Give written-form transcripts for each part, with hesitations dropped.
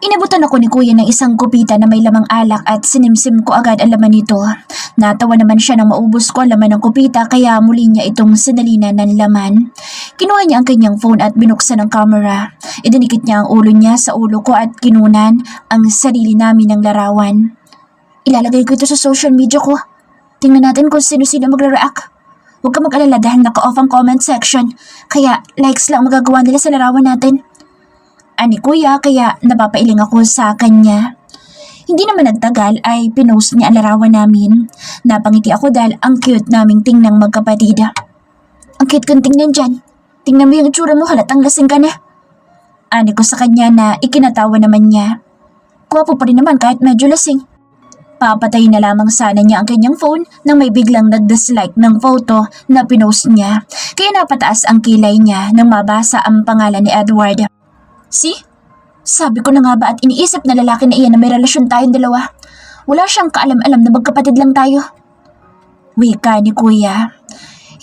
Inabutan ako ni kuya ng isang kupita na may lamang alak at sinimsim ko agad ang laman nito. Natawa naman siya nang maubos ko ang laman ng kupita kaya muli niya itong sinalina ng laman. Kinuha niya ang kanyang phone at binuksan ang camera. Idinikit niya ang ulo niya sa ulo ko at kinunan ang sarili namin ng larawan. Ilalagay ko ito sa social media ko. Tingnan natin kung sino-sino magre-react. Huwag ka mag-alala dahil naka-off ang comment section, kaya likes lang magagawa nila sa larawan natin. Ani kuya kaya napapailing ako sa kanya. Hindi naman nagtagal ay pinost niya ang larawan namin. Napangiti ako dahil ang cute naming tingnang magkapatid. Ang cute kong tingnan dyan. Tingnan mo yung itsura mo, halatang lasing ka na. Ani ko sa kanya na ikinatawa naman niya. Gwapo pa rin naman kahit medyo lasing. Papatayin na lamang sana niya ang kanyang phone nang may biglang nag-dislike ng photo na pinost niya. Kaya napataas ang kilay niya nang mabasa ang pangalan ni Edward. See? Sabi ko na nga ba at iniisip na lalaki na iyan na may relasyon tayong dalawa. Wala siyang kaalam-alam na magkapatid lang tayo. Wika ni kuya.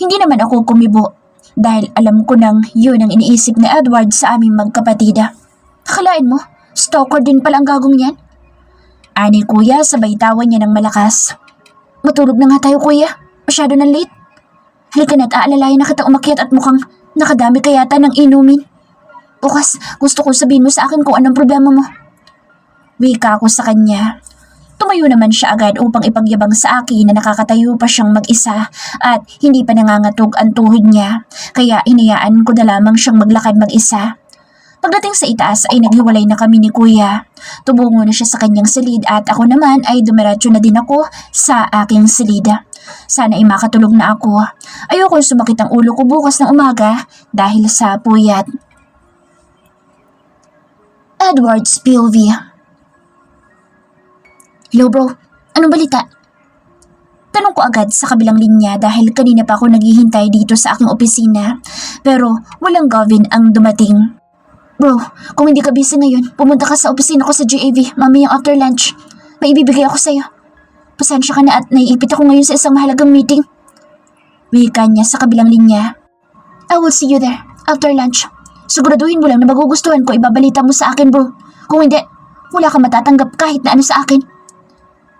Hindi naman ako kumibo dahil alam ko nang yun ang iniisip ni Edward sa aming magkapatid. Akalain mo, stalker din pala ang gagong yan. Ani kuya sabay tawa niya ng malakas. Matulog na nga tayo kuya, masyado na late. Halika na't aalalayan na kita umakyat at mukhang nakadami ka yata ng inumin. Bukas, gusto ko sabihin mo sa akin kung anong problema mo. Wika ako sa kanya. Tumayo naman siya agad upang ipagyabang sa akin na nakakatayo pa siyang mag-isa at hindi pa nangangatog ang tuhod niya, kaya hinayaan ko na lamang siyang maglakad mag-isa. Pagdating sa itaas ay naghiwalay na kami ni kuya. Tubungo na siya sa kanyang silid at ako naman ay dumiretso na din ako sa aking silid. Sana ay makatulog na ako. Ayoko sumakit ang ulo ko bukas ng umaga dahil sa puyat. Edward Spilvey. Hello bro, anong balita? Tanong ko agad sa kabilang linya dahil kanina pa ako naghihintay dito sa aking opisina pero walang Gavin ang dumating. Bro, kung hindi ka busy ngayon, pumunta ka sa opisina ko sa GAV mamayang after lunch. May ibibigay ako sa'yo. Pasensya ka na at naiipit ako ngayon sa isang mahalagang meeting. Wika niya sa kabilang linya. I will see you there after lunch. Siguraduhin mo lang na magugustuhan ko ibabalita mo sa akin bro. Kung hindi, wala kang matatanggap kahit na ano sa akin.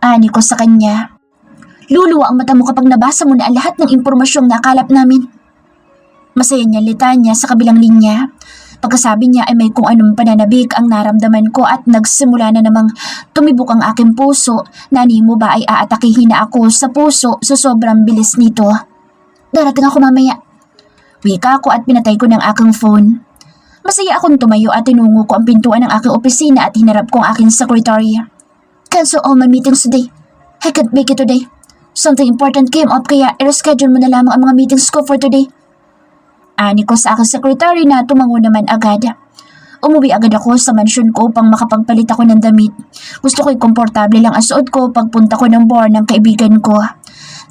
Ani ko sa kanya. Luluwa ang mata mo kapag nabasa mo na ang lahat ng impormasyong nakalap namin. Masaya niya litanya sa kabilang linya. Pagkasabi niya ay may kung anong pananabik ang naramdaman ko at nagsimula na namang tumibok ang aking puso na mo ba ay aatakihin na ako sa puso sa sobrang bilis nito. Darating ako mamaya. Wika ko at pinatay ko ng aking phone. Masaya akong tumayo at tinungo ko ang pintuan ng aking opisina at hinarap ko ang aking secretary. Cancel all my meetings today. I can't make it today. Something important came up kaya i-reschedule mo na lamang ang mga meetings ko for today. Ani ko sa aking secretary na tumango naman agad. Umuwi agad ako sa mansyon ko upang makapagpalit ako ng damit. Gusto ko'y komportable lang ang suot ko pagpunta ko ng bar ng kaibigan ko.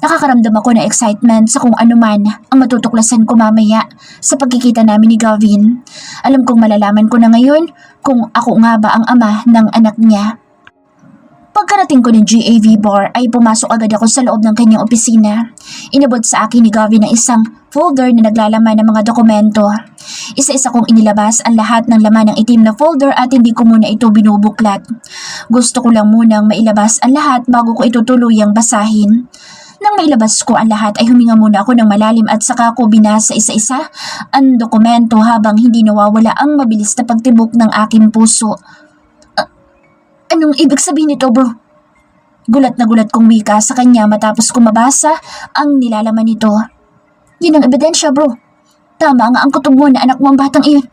Nakakaramdam ako ng excitement sa kung ano man ang matutuklasan ko mamaya sa pagkikita namin ni Gavin. Alam kong malalaman ko na ngayon kung ako nga ba ang ama ng anak niya. Pagkarating ko ng GAV bar ay pumasok agad ako sa loob ng kanyang opisina. Inabot sa akin ni Gavin ng isang folder na naglalaman ng mga dokumento. Isa-isa kong inilabas ang lahat ng laman ng itim na folder at hindi ko muna ito binubuklat. Gusto ko lang munang mailabas ang lahat bago ko ito tuluyang basahin. Nang mailabas ko ang lahat ay huminga muna ako ng malalim at saka ko binasa isa-isa ang dokumento habang hindi nawawala ang mabilis na pagtibok ng aking puso. Anong ibig sabihin nito bro? Gulat na gulat kong wika sa kanya matapos ko mabasa ang nilalaman nito. Yun ang ebidensya bro. Tama nga ang kutob mo na anak mo ang batang iyon.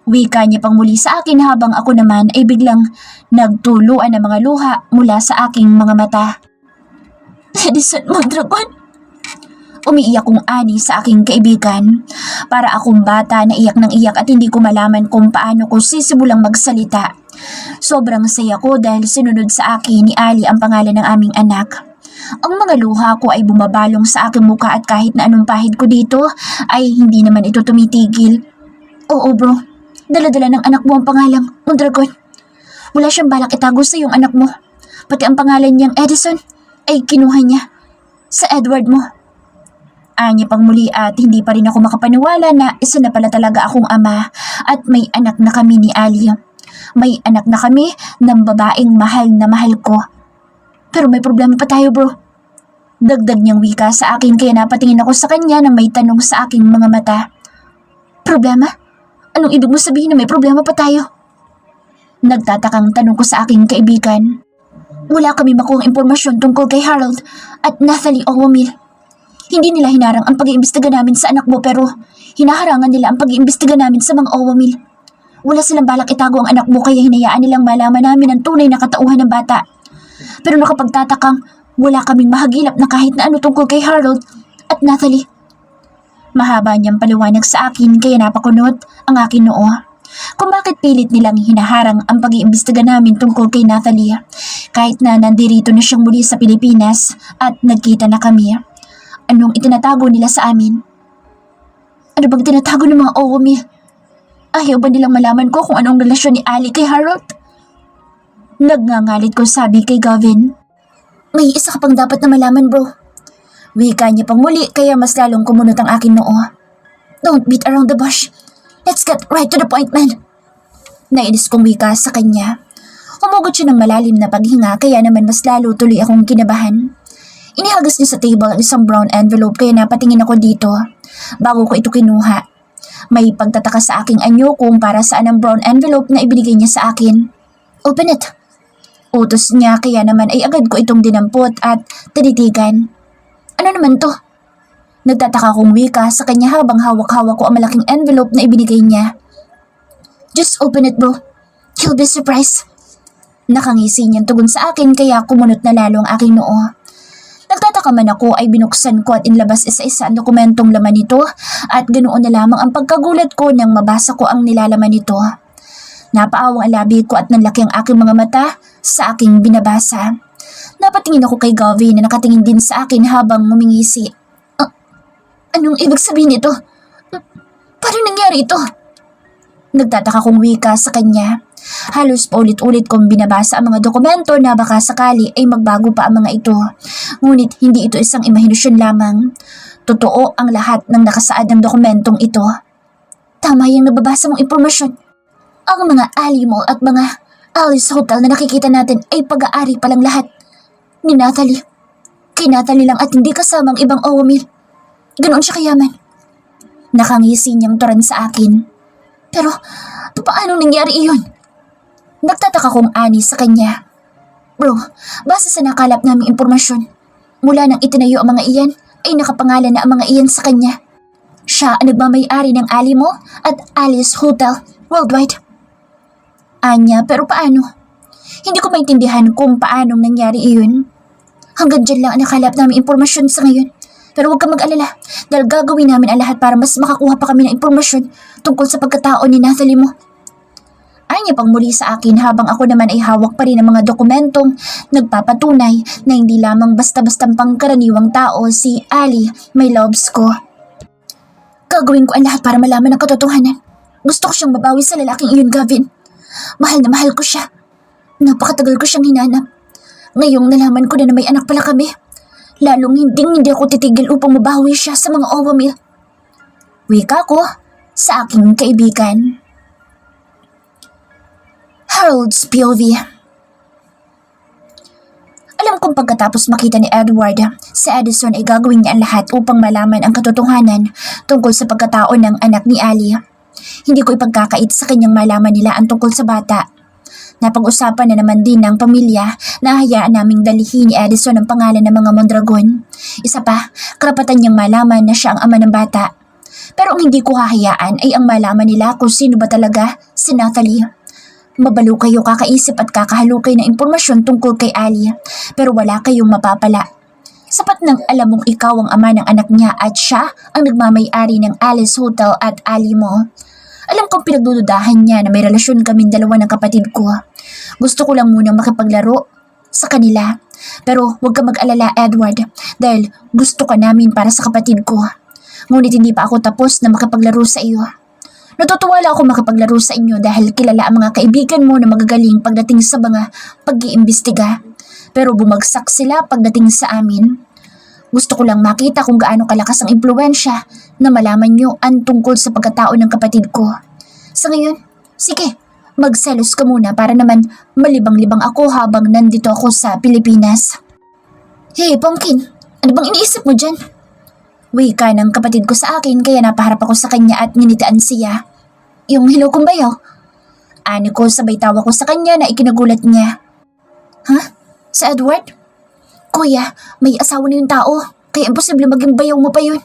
Wika niya pang muli sa akin habang ako naman ay biglang nagtuluan ng mga luha mula sa aking mga mata. Edison Mondragon. Umiiyak kong ani sa aking kaibigan. Para akong bata na iyak ng iyak at hindi ko malaman kung paano ko sisimulang magsalita. Sobrang saya ko dahil sinunod sa akin ni Ali ang pangalan ng aming anak. Ang mga luha ko ay bumabalong sa aking muka at kahit na anong pahid ko dito ay hindi naman ito tumitigil. Oo bro, dala-dala ng anak mo ang pangalang Mondragon. Wala siyang balak itago sa iyong anak mo. Pati ang pangalan niyang Edison ay kinuha niya sa Edward mo. Anya pang muli at hindi pa rin ako makapaniwala na isa na pala talaga akong ama at may anak na kami ni Ali. May anak na kami ng babaeng mahal na mahal ko. Pero may problema pa tayo, bro. Dagdag niyang wika sa akin kaya napatingin ako sa kanya nang may tanong sa aking mga mata. Problema? Anong ibig mo sabihin na may problema pa tayo? Nagtatakang tanong ko sa aking kaibigan. Wala kami makuhang impormasyon tungkol kay Harold at Natalie Owamil. Hindi nila hinarang ang pag-iimbestiga namin sa anak mo pero hinaharangan nila ang pag-iimbestiga namin sa mga Owamil. Wala silang balak itago ang anak mo kaya hinayaan nilang malaman namin ang tunay na katauhan ng bata. Pero nakapagtatakang wala kaming mahagilap na kahit na ano tungkol kay Harold at Natalie. Mahaba niyang paliwanag sa akin kaya napakunot ang aking noo. Kung bakit pilit nilang hinaharang ang pag-iimbestiga namin tungkol kay Natalie kahit na nandirito na siyang muli sa Pilipinas at nagkita na kami. Anong itinatago nila sa amin? Ano bang tinatago ng mga Owamil? Ayaw ba nilang malaman ko kung anong relasyon ni Ali kay Harold? Nagngangalit ko sabi kay Gavin. May isa ka pang dapat na malaman, bro. Wika niya pang muli kaya mas lalong kumunot ang aking noo. Don't beat around the bush. Let's get right to the point, man. Nainis kong wika sa kanya. Humugot siya ng malalim na paghinga kaya naman mas lalo tuloy akong kinabahan. Inihagas niya sa table ang isang brown envelope kaya napatingin ako dito bago ko ito kinuha. May pagtataka sa aking anyo kung para saan ang brown envelope na ibinigay niya sa akin. Open it. Utos niya kaya naman ay agad ko itong dinampot at tinitigan. Ano naman to? Nagtataka kong wika sa kanya habang hawak-hawak ko ang malaking envelope na ibinigay niya. Just open it, bro. You'll be surprised. Nakangisi niyang tugon sa akin kaya kumunot na lalo ang aking noo. Nagtataka man ako ay binuksan ko at inlabas isa-isa ang dokumentong laman nito at ganoon na lamang ang pagkagulat ko nang mabasa ko ang nilalaman nito. Napaawang ang labi ko at nanlaki ang aking mga mata sa aking binabasa. Napatingin ako kay Gavin na nakatingin din sa akin habang ngumingisi. Anong ibig sabihin nito? Paano nangyari ito? Nagtataka kong wika sa kanya. Halos paulit-ulit kong binabasa ang mga dokumento na baka sakali ay magbago pa ang mga ito. Ngunit hindi ito isang imahinasyon lamang. Totoo ang lahat ng nakasaad ng dokumentong ito. Tama yung nababasa mong impormasyon. Ang mga Ali Mall at mga Alice Hotel na nakikita natin ay pag-aari palang lahat ni Natalie. Kay Natalie lang at hindi kasama ang ibang Owamil. Ganoon siya kayaman. Nakangisi niyang turan sa akin. Pero, paano nangyari iyon? Nagtataka kong ani sa kanya. Bro, base sa nakalap naming impormasyon, mula nang itinayo ang mga iyan, ay nakapangalan na ang mga iyan sa kanya. Siya ang nagmamay-ari ng Alimo at Alice Hotel Worldwide. Anya, pero paano? Hindi ko maintindihan kung paanong nangyari iyon. Hanggang dyan lang ang nakalap naming impormasyon sa ngayon. Pero huwag kang mag-alala dahil gagawin namin ang lahat para mas makakuha pa kami ng impormasyon tungkol sa pagkatao ni Natalie mo. Ay niya pang muli sa akin habang ako naman ay hawak pa rin ang mga dokumentong nagpapatunay na hindi lamang basta-bastang pangkaraniwang tao si Ali, my loves ko. Gagawin ko ang lahat para malaman ang katotohanan. Gusto ko siyang mabawi sa lalaking iyon, Gavin. Mahal na mahal ko siya. Napakatagal ko siyang hinanap. Ngayong nalaman ko na may anak pala kami. Lalong hindi ako titigil upang mabawi siya sa mga Owamil. Wika ko sa aking kaibigan. Harold's POV. Alam kong pagkatapos makita ni Edward, si Edison ay gagawin niya ang lahat upang malaman ang katotohanan tungkol sa pagkatao ng anak ni Ali. Hindi ko ipagkakait sa kanyang malaman nila ang tungkol sa bata. Napag-usapan na naman din ng pamilya na hayaan naming dalihin ni Edison ang pangalan ng mga Mondragon. Isa pa, karapatan niyang malaman na siya ang ama ng bata. Pero ang hindi ko hahayaan ay ang malaman nila kung sino ba talaga si Natalie. Mabalo kayo kakaisip at kakahalukay na impormasyon tungkol kay Ali, pero wala kayong mapapala. Sapat nang alam mong ikaw ang ama ng anak niya at siya ang nagmamay-ari ng Alice Hotel at Ali Mall. Alam kong pinagdududahan niya na may relasyon kaming dalawa ng kapatid ko. Gusto ko lang munang makipaglaro sa kanila. Pero huwag ka mag-alala, Edward, dahil gusto ka namin para sa kapatid ko. Ngunit hindi pa ako tapos na makipaglaro sa iyo. Natutuwala ako makipaglaro sa inyo dahil kilala ang mga kaibigan mo na magagaling pagdating sa mga pag-iimbestiga. Pero bumagsak sila pagdating sa amin. Gusto ko lang makita kung gaano kalakas ang impluwensya na malaman nyo ang tungkol sa pagkatao ng kapatid ko. Sa ngayon, sige, magselos ka muna para naman malibang-libang ako habang nandito ako sa Pilipinas. Hey, Pumpkin, ano bang iniisip mo dyan? Wika ng kapatid ko sa akin kaya napaharap ako sa kanya at nginitian siya. Yung hello kumbayo. Ani ko sabay tawa ko sa kanya na ikinagulat niya. Ha? Sa Edward? Kuya, may asawa na yung tao, kaya imposible maging bayaw mo pa yun.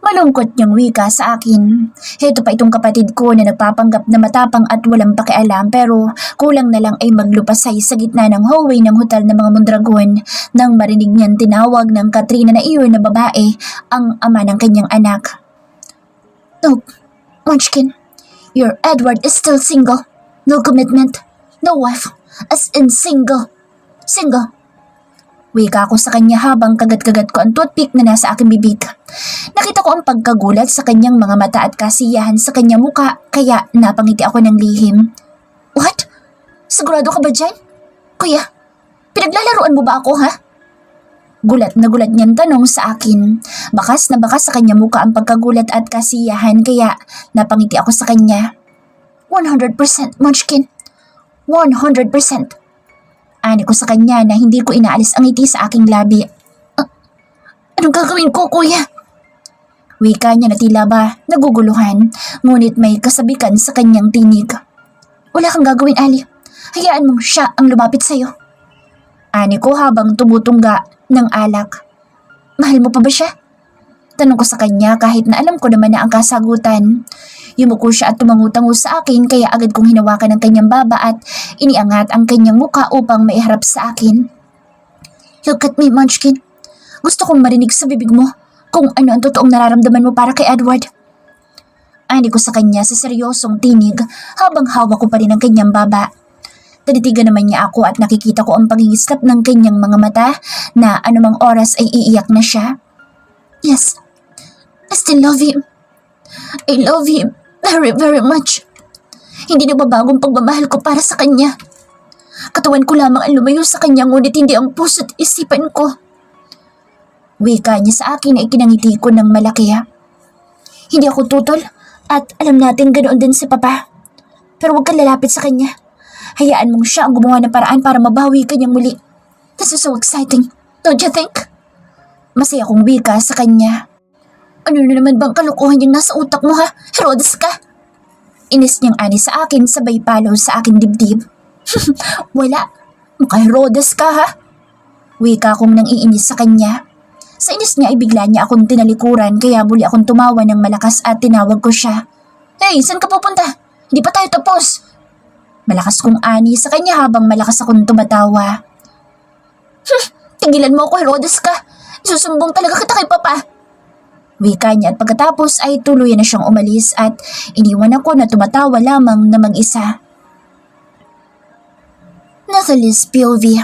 Malungkot niyang wika sa akin. Heto pa itong kapatid ko na nagpapanggap na matapang at walang pakialam pero kulang na lang ay maglupasay sa gitna ng hallway ng hotel ng mga Mondragon nang marinig niyan tinawag ng Katrina na iyon na babae ang ama ng kanyang anak. No, Munchkin, your Edward is still single. No commitment, no wife, as in single. Single. Wika ko sa kanya habang kagat-kagat ko ang toothpick na nasa aking bibig. Nakita ko ang pagkagulat sa kanyang mga mata at kasiyahan sa kanyang muka kaya napangiti ako ng lihim. What? Sigurado ka ba dyan? Kuya, pinaglalaroan mo ba ako ha? Gulat na gulat niyang tanong sa akin. Bakas na bakas sa kanyang muka ang pagkagulat at kasiyahan kaya napangiti ako sa kanya. 100% Munchkin. 100%. Ani ko sa kanya na hindi ko inaalis ang ngiti sa aking labi. Anong gagawin ko, kuya? Wika niya na tila ba naguguluhan, ngunit may kasabikan sa kanyang tinig. Wala kang gagawin, Ali. Hayaan mong siya ang lumapit sa'yo. Ani ko habang tumutungga ng alak. Mahal mo pa ba siya? Tanong ko sa kanya kahit na alam ko naman na ang kasagutan. Yumuko siya at tumangutango sa akin kaya agad kong hinawakan ang kanyang baba at iniangat ang kanyang muka upang maiharap sa akin. Look at me, Munchkin. Gusto kong marinig sa bibig mo kung ano ang totoong nararamdaman mo para kay Edward. Ani ko sa kanya sa seryosong tinig habang hawak ko pa rin ang kanyang baba. Tinitigan naman niya ako at nakikita ko ang pangingislap ng kanyang mga mata na anumang oras ay iiyak na siya. Yes, I still love him. I love him very, very much. Hindi nagbabagong pagmamahal ko para sa kanya. Katawan ko lamang ang lumayo sa kanya ngunit hindi ang puso't isipan ko. Wika niya sa akin na ikinangiti ko ng malaki. Hindi ako tutol at alam natin ganoon din si Papa. Pero huwag kang lalapit sa kanya. Hayaan mong siya ang gumawa ng paraan para mabawi ka niyang muli. This is so exciting, don't you think? Masaya kong wika sa kanya. Ano na naman bang kalokohan yung nasa utak mo ha? Herodes ka? Inis niyang ani sa akin sabay palo sa aking dibdib. Wala. Mukha Herodes ka ha? Wika kong nang iinis sa kanya. Sa inis niya ay bigla niya akong tinalikuran kaya muli akong tumawa ng malakas at tinawag ko siya. Hey, saan ka pupunta? Hindi pa tayo tapos. Malakas kong ani sa kanya habang malakas akong tumatawa. Tigilan mo ako, Herodes ka. Isusumbong talaga kita kay Papa. Wika niya at pagkatapos ay tuluyan na siyang umalis at iniwan ako na tumatawa lamang na mag-isa. Natalie's POV.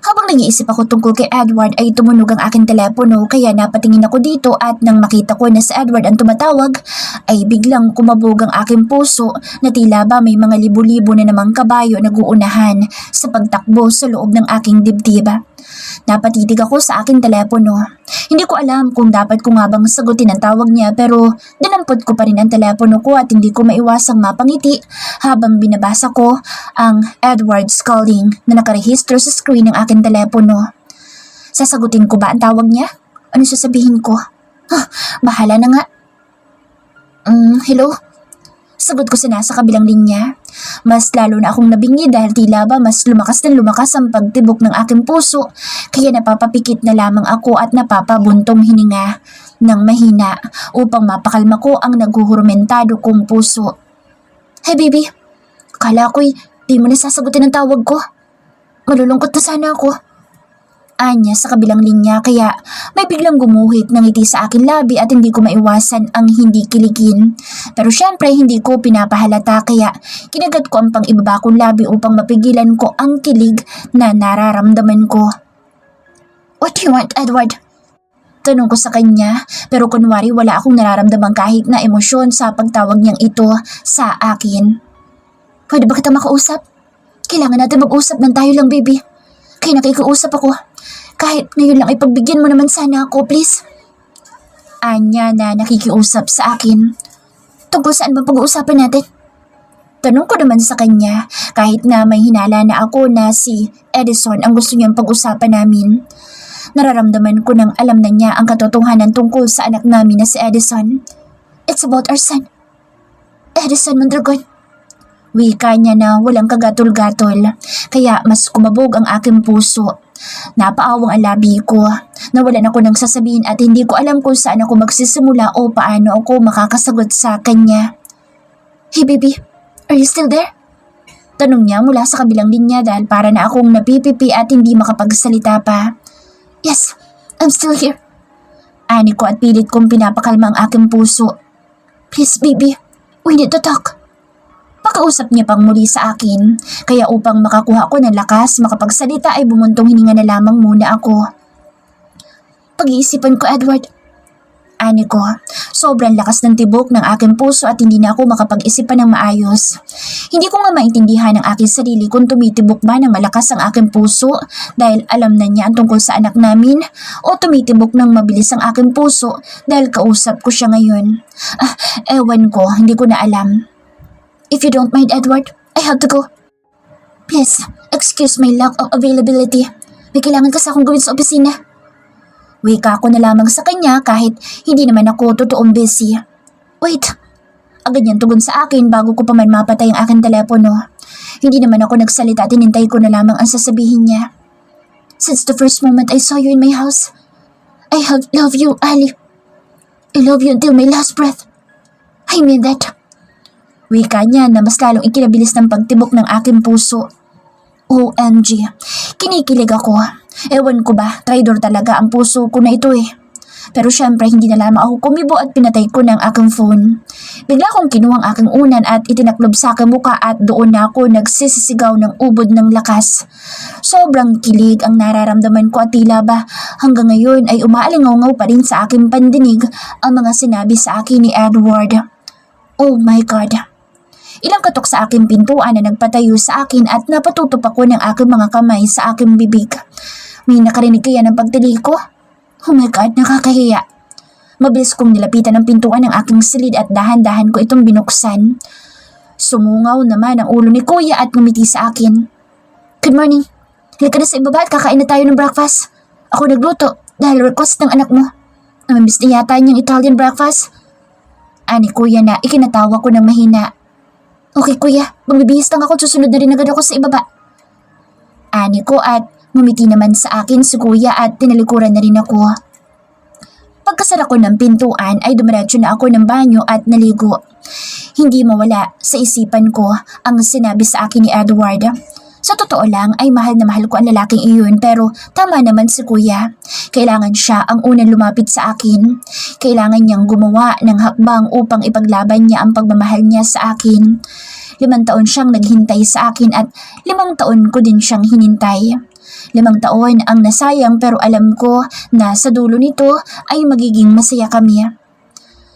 Habang nag-iisip ako tungkol kay Edward ay tumunog ang aking telepono kaya napatingin ako dito at nang makita ko na si Edward ang tumatawag ay biglang kumabog ang aking puso na tila ba may mga libo-libo na namang kabayo nag-uunahan sa pagtakbo sa loob ng aking dibdib. Napatitig ako sa aking telepono. Hindi ko alam kung dapat ko nga bang sagutin ang tawag niya pero dinampot ko pa rin ang telepono ko at hindi ko maiwasang mapangiti habang binabasa ko ang Edward's calling na nakarehistro sa screen ng aking telepono. Sasagutin ko ba ang tawag niya? Ano sasabihin ko? Bahala na nga. Hello? Sagot ko sa nasa kabilang linya. Mas lalo na akong nabingi dahil tila ba mas lumakas ang pagtibok ng aking puso kaya napapapikit na lamang ako at napapabuntong hininga ng mahina upang mapakalma ko ang naghuhurmentado kong puso. Hey baby, kala ko'y di mo nasasagutin ang tawag ko. Malulungkot na sana ako. Anya sa kabilang linya kaya may biglang gumuhit ng ngiti sa akin labi at hindi ko maiwasan ang hindi kiligin. Pero syempre hindi ko pinapahalata kaya kinagat ko ang pang-ibaba kong labi upang mapigilan ko ang kilig na nararamdaman ko. What do you want, Edward? Tanong ko sa kanya pero kunwari wala akong nararamdaman kahit na emosyon sa pagtawag niyang ito sa akin. Pwede ba kita makausap? Kailangan natin mag-usap ng tayo lang, baby. Kaya nakikiusap ako. Kahit ngayon lang ay pagbigyan mo naman sana ako, please. Anya na nakikiusap sa akin. Tungkol saan ba pag-uusapan natin? Tanong ko naman sa kanya, kahit na may hinala na ako na si Edison ang gusto niyang pag-usapan namin. Nararamdaman ko nang alam na niya ang katotohanan tungkol sa anak namin na si Edison. It's about our son, Edison Mondragon. Wika niya na walang kagatol-gatol, kaya mas kumabog ang aking puso. Napaawang ang labi ko. Nawalan ako ng sasabihin at hindi ko alam kung saan ako magsisimula o paano ako makakasagot sa kanya. Hey baby, are you still there? Tanong niya mula sa kabilang linya dahil para na akong napipipi at hindi makapagsalita pa. Yes, I'm still here. Ani ko at pilit kong pinapakalma ang aking puso. Please baby, we need to talk. Pakausap niya pang muli sa akin, kaya upang makakuha ko ng lakas makapagsalita ay bumuntong hininga na lamang muna ako. Pag-iisipan ko, Edward. Ani ko, sobrang lakas ng tibok ng aking puso at hindi na ako makapag-isipan ng maayos. Hindi ko nga maintindihan ang aking sarili kung tumitibok ba ng malakas ang aking puso dahil alam na niya ang tungkol sa anak namin o tumitibok ng mabilis ang aking puso dahil kausap ko siya ngayon. Ewan ko, hindi ko na alam. If you don't mind, Edward, I have to go. Please, excuse my lack of availability. May kailangan kasi akong gawin sa opisina. Wika ko na lamang sa kanya kahit hindi naman ako totoong busy. Wait, agad niyang tugon sa akin bago ko pa man mapatay ang aking telepono. Hindi naman ako nagsalita at hinintay ko na lamang ang sasabihin niya. Since the first moment I saw you in my house, I have loved you, Ali. I love you until my last breath. I mean that. Wika niya na mas lalong ikinabilis ng pagtibok ng aking puso. OMG, kinikilig ako. Ewan ko ba, traidor talaga ang puso ko na ito eh. Pero syempre hindi na lamang ako kumibo at pinatay ko ng aking phone. Bigla kong kinuha ang aking unan at itinaklob sa aking muka at doon na ako nagsisisigaw ng ubod ng lakas. Sobrang kilig ang nararamdaman ko at tila ba hanggang ngayon ay umaalingaw pa rin sa aking pandinig ang mga sinabi sa akin ni Edward. Oh my God. Ilang katok sa aking pintuan na nagpatayo sa akin at napatutup ako ng aking mga kamay sa aking bibig. May nakarinig kaya ng pagtilig ko? Oh my God, nakakahiya. Mabilis kong nilapitan ang pintuan ng aking silid at dahan-dahan ko itong binuksan. Sumungaw naman ang ulo ni Kuya at ngumiti sa akin. Good morning. Halika na sa ibaba at kakain na tayo ng breakfast. Ako nagluto dahil request ng anak mo. Namimiss na yata niyang Italian breakfast. Ani Kuya na ikinatawa ko ng mahina. Okay Kuya, magbibihis lang ako, susunod na rin agad ako sa ibaba. Ani ko at ngumiti naman sa akin si Kuya at tinalikuran na rin ako. Pagkasara ko ng pintuan ay dumiretso na ako ng banyo at naligo. Hindi mawala sa isipan ko ang sinabi sa akin ni Edward. Sa totoo lang ay mahal na mahal ko ang lalaking iyon pero tama naman si Kuya. Kailangan siya ang unang lumapit sa akin. Kailangan niyang gumawa ng hakbang upang ipaglaban niya ang pagmamahal niya sa akin. 5 taon siyang naghintay sa akin at 5 taon ko din siyang hinintay. 5 taon ang nasayang pero alam ko na sa dulo nito ay magiging masaya kami.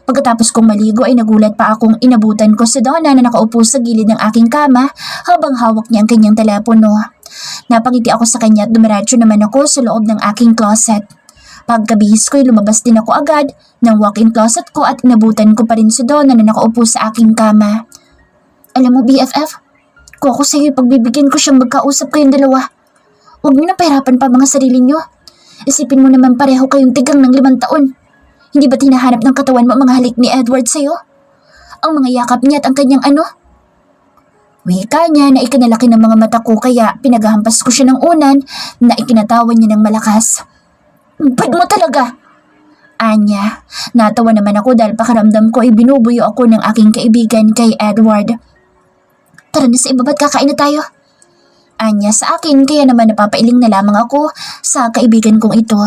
Pagkatapos kong maligo ay nagulat pa akong inabutan ko si Donna na nakaupo sa gilid ng aking kama habang hawak niya ang kanyang telepono. Napangiti ako sa kanya at dumiretso naman ako sa loob ng aking closet. Pagkabihis ko ay lumabas din ako agad ng walk-in closet ko at inabutan ko pa rin si Donna na nakaupo sa aking kama. Alam mo BFF, kung ako sa'yo pagbibigyan ko siyang magkausap kayong dalawa. Huwag niyo na pahirapan pa mga sarili niyo. Isipin mo naman pareho kayong tigang ng 5 taon. Hindi ba't hinahanap ng katawan mo ang mga halik ni Edward sa'yo? Ang mga yakap niya at ang kanyang ano? Wika niya na ikinalaki ng mga mata ko kaya pinaghahampas ko siya ng unan na ikinatawan niya ng malakas. Bad mo talaga! Anya, natawa naman ako dahil pakaramdam ko ay binubuyo ako ng aking kaibigan kay Edward. Tara na sa ibaba at kakain na tayo. Anya sa akin kaya naman napapailing na lamang ako sa kaibigan kong ito.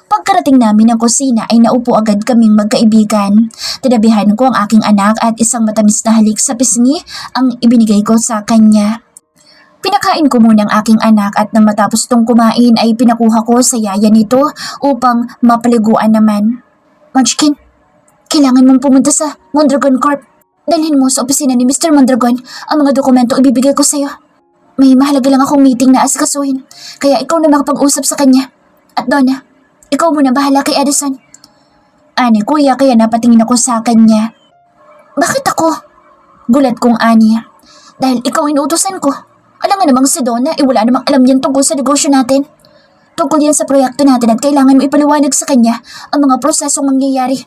Pagkarating namin ng kusina ay naupo agad kaming magkaibigan. Tinabihan ko ang aking anak at isang matamis na halik sa pisngi ang ibinigay ko sa kanya. Pinakain ko muna ang aking anak at nang matapos itong kumain ay pinakuha ko sa yaya nito upang mapaliguan naman. Munchkin, kailangan mong pumunta sa Mondragon Corp. Dalhin mo sa opisina ni Mr. Mondragon ang mga dokumento ibibigay ko sa'yo. May mahalaga lang akong meeting na asikasuhin, kaya ikaw na makapag-usap sa kanya. At Donna, ikaw muna bahala kay Edison. Ani Kuya kaya napatingin ako sa kanya. Bakit ako? Gulat kong ani. Dahil ikaw inuutosan ko. Alam nga namang si Donna, wala namang alam yan tungkol sa negosyo natin. Tungkol yan sa proyekto natin at kailangan mo ipaliwanag sa kanya ang mga prosesong mangyayari.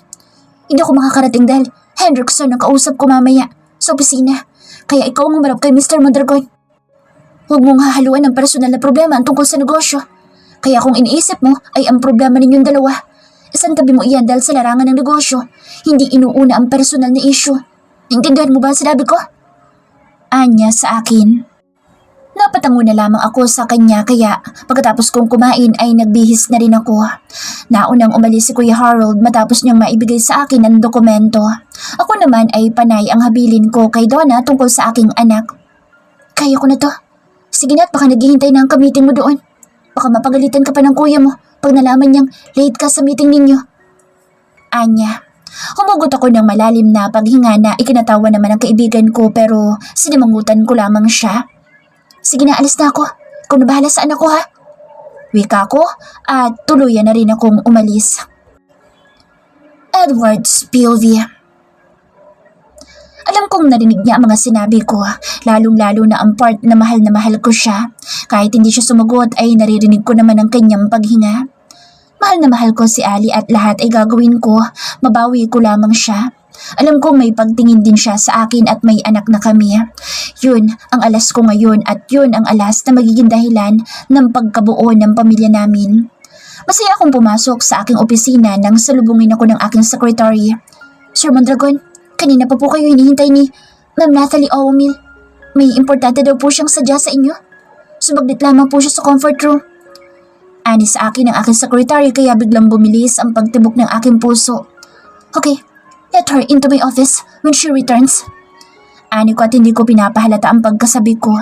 Hindi ako makakarating dahil Hendrickson ang kausap ko mamaya sa opisina. Kaya ikaw ang humarap kay Mr. Mondragon. Huwag mong hahaluan ng personal na problema ang tungkol sa negosyo. Kaya kung iniisip mo ay ang problema ninyong dalawa, isang tabi mo iyan dahil sa larangan ng negosyo, hindi inuuna ang personal na issue. Naintindihan mo ba ang sinabi ko? Anya sa akin. Napatango na lamang ako sa kanya kaya pagkatapos kong kumain ay nagbihis na rin ako. Naunang umalis si Kuya Harold matapos niyang maibigay sa akin ang dokumento. Ako naman ay panay ang habilin ko kay Donna tungkol sa aking anak. Kaya ko na to. Sige na at baka naghihintay na ang ka-meeting mo doon. Baka mapagalitan ka pa ng kuya mo pag nalaman niyang late ka sa meeting ninyo. Anya. Humugot ako ng malalim na paghinga na ikinatawa naman ang kaibigan ko pero sinimangutan ko lamang siya. Sige na, alis na ako. Ikaw na bahala sa anak ko ha. Wika ko at tuluyan na rin akong umalis. Edward Spilvey. Alam kong narinig niya ang mga sinabi ko, lalong-lalo na ang part na mahal ko siya. Kahit hindi siya sumagot ay naririnig ko naman ang kanyang paghinga. Mahal na mahal ko si Ali at lahat ay gagawin ko, mabawi ko lamang siya. Alam kong may pagtingin din siya sa akin at may anak na kami. Yun ang alas ko ngayon at yun ang alas na magiging dahilan ng pagkabuo ng pamilya namin. Masaya akong pumasok sa aking opisina nang salubungin ako ng aking secretary. Sir Mondragon, kanina pa po kayo hinihintay ni Ma'am Nathalie O'Mill. May importante daw po siyang sadya sa inyo. Sumaglit lamang po siya sa comfort room. Ani sa akin ang aking secretary kaya biglang bumilis ang pagtibok ng aking puso. Okay, let her into my office when she returns. Ani ko at hindi ko pinapahalata ang pagkasabi ko.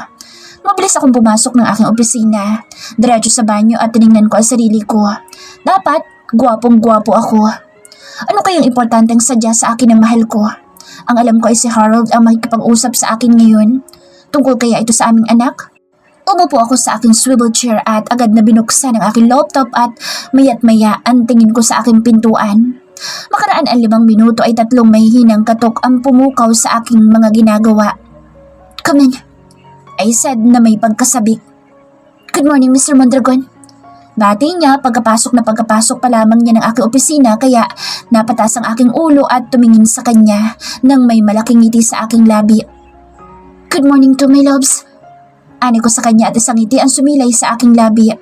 Mabilis akong pumasok ng aking opisina. Diretso sa banyo at tinignan ko ang sarili ko. Dapat, gwapong-gwapo ako. Ano kayang importanteng sadya sa akin ng mahal ko? Ang alam ko ay si Harold ang makikipag-usap sa akin ngayon. Tungkol kaya ito sa aming anak? Umupo ako sa aking swivel chair at agad na binuksan ang aking laptop at maya't maya ang tingin ko sa aking pintuan. Makaraan ang 5 minuto ay 3 mahihinang katok ang pumukaw sa aking mga ginagawa. Come in, I said na may pagkasabik. Good morning, Mr. Mondragon. Bati niya pagkapasok pa lamang niya ng aking opisina kaya napatas ang aking ulo at tumingin sa kanya nang may malaking ngiti sa aking labi. Good morning to my loves. Ani ko sa kanya at isang ngiti ang sumilay sa aking labi.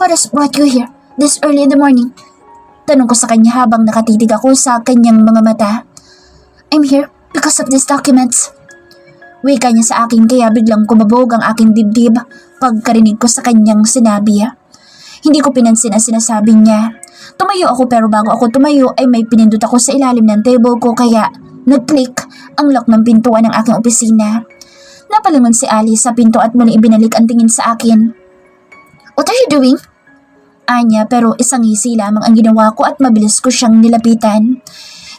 What has brought you here this early in the morning? Tanong ko sa kanya habang nakatitig ako sa kanyang mga mata. I'm here because of these documents. Wika niya sa akin kaya biglang kumabog ang aking dibdib pagkarinig ko sa kanyang sinabi. Hindi ko pinansin ang sinasabi niya. Tumayo ako pero bago ako tumayo ay may pinindot ako sa ilalim ng table ko kaya nag-click ang lock ng pintuan ng aking opisina. Napalingon si Ali sa pinto at muli ibinalik ang tingin sa akin. What are you doing? Anya pero isang ngisi lamang ang ginawa ko at mabilis ko siyang nilapitan.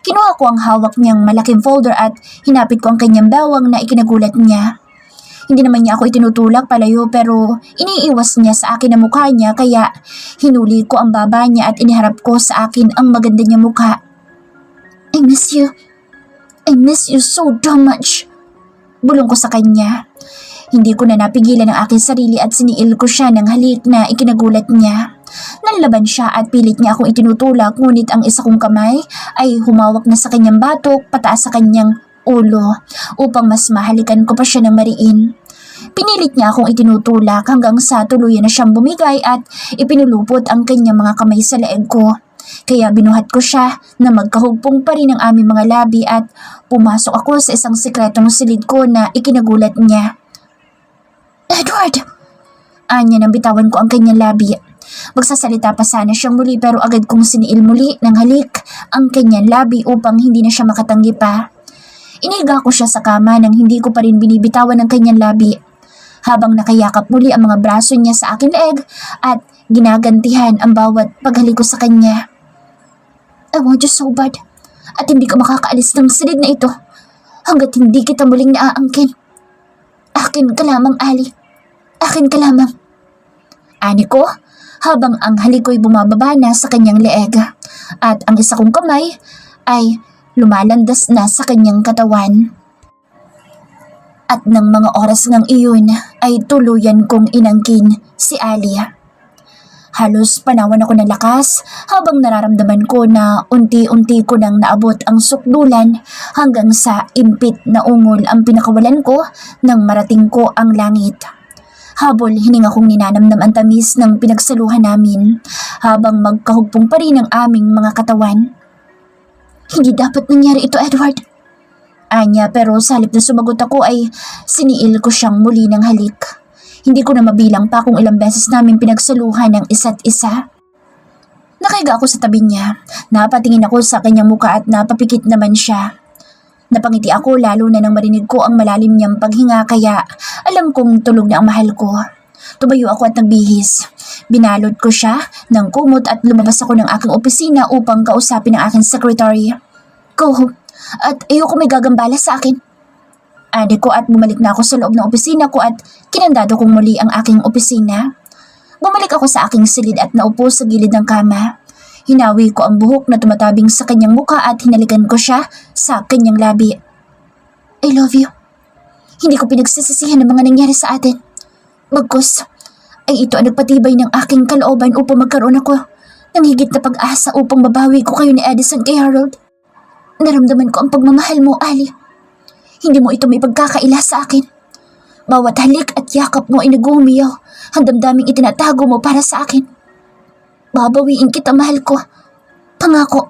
Kinuha ko ang hawak niyang malaking folder at hinapit ko ang kanyang bawang na ikinagulat niya. Hindi naman niya ako itinutulak palayo pero iniiwas niya sa akin ang mukha niya kaya hinuli ko ang baba niya at iniharap ko sa akin ang maganda niyang mukha. I miss you. I miss you so damn much. Bulong ko sa kanya. Hindi ko na napigilan ang aking sarili at siniil ko siya ng halik na ikinagulat niya. Nanlaban siya at pilit niya akong itinutulak ngunit ang isa kong kamay ay humawak na sa kanyang batok pataas sa kanyang ulo upang mas mahalikan ko pa siya ng mariin. Pinilit niya akong itinutulak hanggang sa tuluyan na siyang bumigay at ipinulupot ang kanyang mga kamay sa leeg ko. Kaya binuhat ko siya na magkahugpong pa rin ang aming mga labi at pumasok ako sa isang sikretong silid ko na ikinagulat niya. Edward! Anya nang bitawan ko ang kanyang labi. Magsasalita pa sana siyang muli pero agad kong siniil muli ng halik ang kanyang labi upang hindi na siya makatanggi pa. Iniga ko siya sa kama nang hindi ko pa rin binibitawan ang kanyang labi. Habang nakayakap muli ang mga braso niya sa aking leeg at ginagantihan ang bawat paghalik ko sa kanya. I want you so bad at hindi ka makakaalis ng silid na ito hanggat hindi kita muling naaangkin. Akin ka lamang, Ali. Akin ka lamang. Ani ko, habang ang halik ko'y bumababa na sa kanyang leeg at ang isa kong kamay ay lumalandas na sa kanyang katawan. At ng mga oras ngang iyon ay tuluyan kong inangkin si Alia. Halos panawan ako ng lakas habang nararamdaman ko na unti-unti ko nang naabot ang sukdulan hanggang sa impit na ungol ang pinakawalan ko nang marating ko ang langit. Habol hininga kong ninanamnam ang tamis ng pinagsaluhan namin habang magkahugpong pa rin ang aming mga katawan. Hindi dapat nangyari ito, Edward. Anya, pero sa halip na sumagot ako ay siniil ko siyang muli ng halik. Hindi ko na mabilang pa kung ilang beses namin pinagsaluhan ng isa't isa. Nakaiga ako sa tabi niya. Napatingin ako sa kanyang muka at napapikit naman siya. Napangiti ako lalo na nang marinig ko ang malalim niyang paghinga kaya alam kong tulog na ang mahal ko. Tumayo ako at nagbihis. Binalot ko siya ng kumot at lumabas ako ng aking opisina upang kausapin ang aking secretary. Go home at ayoko may gagambala sa akin. Adik ko at bumalik na ako sa loob ng opisina ko at kinandado kong muli ang aking opisina. Bumalik ako sa aking silid at naupo sa gilid ng kama. Hinawi ko ang buhok na tumatabing sa kanyang muka at hinalikan ko siya sa kanyang labi. I love you. Hindi ko pinagsisisihan ang mga nangyari sa atin. Bagkus, ay ito ang nagpatibay ng aking kalooban upang magkaroon ako ng higit na pag-asa upang mabawi ko kayo ni Edison kay Harold. Naramdaman ko ang pagmamahal mo, Ali. Hindi mo ito may pagkakaila sa akin. Bawat halik at yakap mo ay nag-uumiyaw ang damdaming itinatago mo para sa akin. Babawiin kita, mahal ko. Pangako.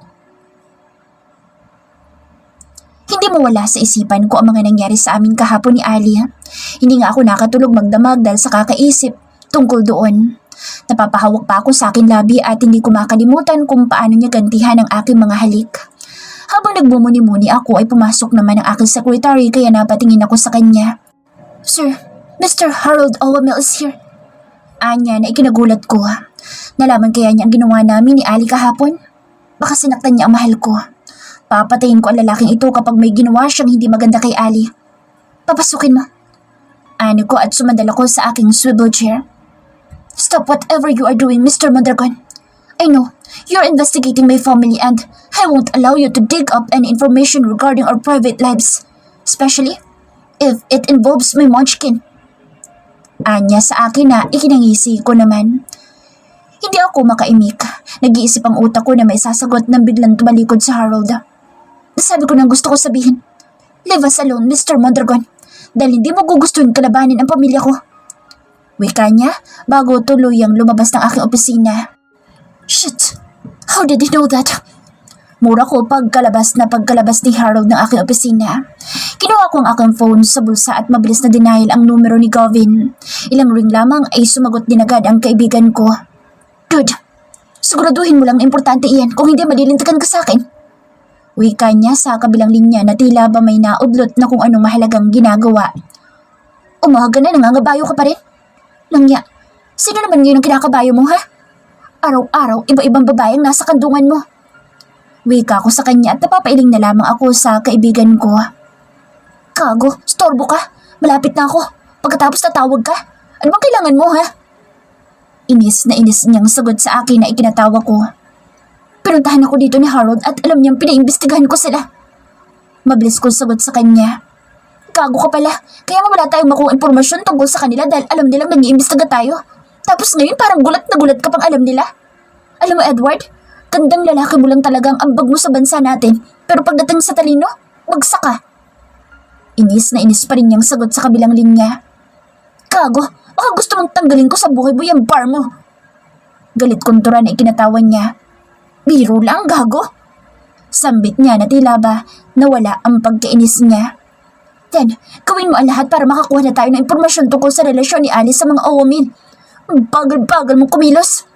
Hindi mawala sa isipan ko ang mga nangyari sa amin kahapon ni Ali. Hindi nga ako nakatulog magdamag dahil sa kakaisip tungkol doon. Napapahawak pa ako sa aking labi at hindi ko makalimutan kung paano niya gantihan ang aking mga halik. Habang nagmumuni-muni ako ay pumasok naman ang aking secretary kaya napatingin ako sa kanya. Sir, Mr. Harold Owamel is here. Anya na ikinagulat ko. Nalaman kaya niya ang ginawa namin ni Ali kahapon? Baka sinaktan niya ang mahal ko. Papatayin ko ang lalaking ito kapag may ginawa siyang hindi maganda kay Ali. Papasukin mo. Ano ko at sumandal ako sa aking swivel chair. Stop whatever you are doing, Mr. Mondragon. I know, you're investigating my family and I won't allow you to dig up any information regarding our private lives. Especially if it involves my munchkin. Anya sa akin na ikinangisi ko naman. Hindi ako makaimik. Nag-iisip ang utak ko na may sasagot nang biglang tumalikod sa Harold. Nasabi ko nang gusto ko sabihin, leave us alone, Mr. Mondragon, dahil hindi mo gugustuhin kalabanin ang pamilya ko. Wika niya bago tuluyang lumabas ng aking opisina. Shit! How did he know that? Mura ko pagkalabas ni Harold ng aking opisina. Kinuha ko ang aking phone sa bulsa at mabilis na denial ang numero ni Gavin. Ilang ring lamang ay sumagot din agad ang kaibigan ko. Dude, siguraduhin mo lang na importante iyan kung hindi malilintikan ka sa akin. Wika niya sa kabilang linya na tila ba may naudlot na kung anong mahalagang ginagawa. Umaga na, nangangabayo ka pa rin? Langya, sino naman ngayon ang kinakabayo mo, ha? Araw-araw, iba-ibang babae ang nasa kandungan mo. Wika ko sa kanya at napapailing na lamang ako sa kaibigan ko. Kago, storbo ka. Malapit na ako. Pagkatapos tatawag ka. Ano bang kailangan mo, ha? Inis na inis niyang sagot sa akin na ikinatawa ko. Pinuntahan ako dito ni Harold at alam niyang pinaimbestigahan ko sila. Mabilis kong sagot sa kanya. Gago ka pala. Kaya nga wala tayong makuha impormasyon tungkol sa kanila dahil alam nilang nag-iimbestiga tayo. Tapos ngayon parang gulat na gulat ka pang alam nila. Alam mo, Edward, gandang lalaki mo lang talagang ambag mo sa bansa natin. Pero pagdating sa talino, bagsak ka. Inis na inis pa rin niyang sagot sa kabilang linya. Gago, baka gusto mong tanggalin ko sa buhay mo yung bar mo. Galit kontura na ikinatawan niya. Biro lang, gago. Sambit niya na tila ba nawala ang pagkainis niya. Then, gawin mo ang lahat para makakuha na tayo ng impormasyon tungkol sa relasyon ni Alice sa mga Owamin. Ang bagal-bagal mong kumilos.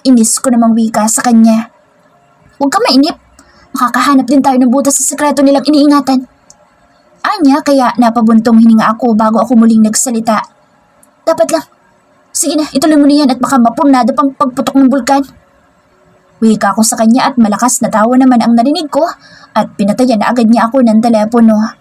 Inis ko namang wika sa kanya. Huwag ka mainip. Makakahanap din tayo ng butas sa sekreto nilang iniingatan. Anya, kaya napabuntong hininga ako bago ako muling nagsalita. Dapat lang. Sige na, ituloy mo na yan at baka mapurnado pang pagputok ng bulkan. Wika ko sa kanya at malakas na tawa naman ang narinig ko at pinatayan na agad niya ako ng telepono.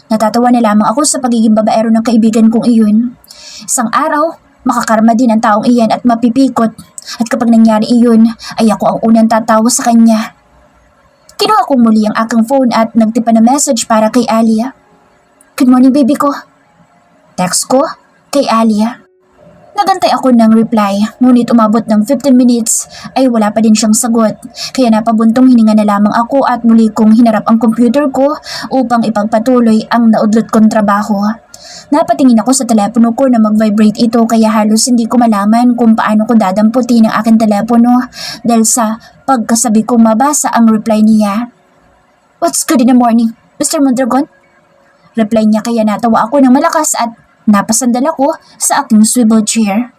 Natatawa na lamang ako sa pagiging babaero ng kaibigan kong iyon. Isang araw, makakarma din ang taong iyan at mapipikot at kapag nangyari iyon ay ako ang unang tatawa sa kanya. Kinuha ko muli ang aking phone at nagtipa na message para kay Alia. Good morning, baby ko. Text ko kay Alia. Nagantay ako ng reply, ngunit umabot ng 15 minutes ay wala pa din siyang sagot. Kaya napabuntong hininga na lamang ako at muli kong hinarap ang computer ko upang ipagpatuloy ang naudlot kong trabaho. Napatingin ako sa telepono ko na mag-vibrate ito kaya halos hindi ko malaman kung paano ko dadamputin ang aking telepono dahil sa pagkasabi kong mabasa ang reply niya. What's good in the morning, Mr. Mondragon? Reply niya kaya natawa ako ng malakas at napasandal ako sa aking swivel chair.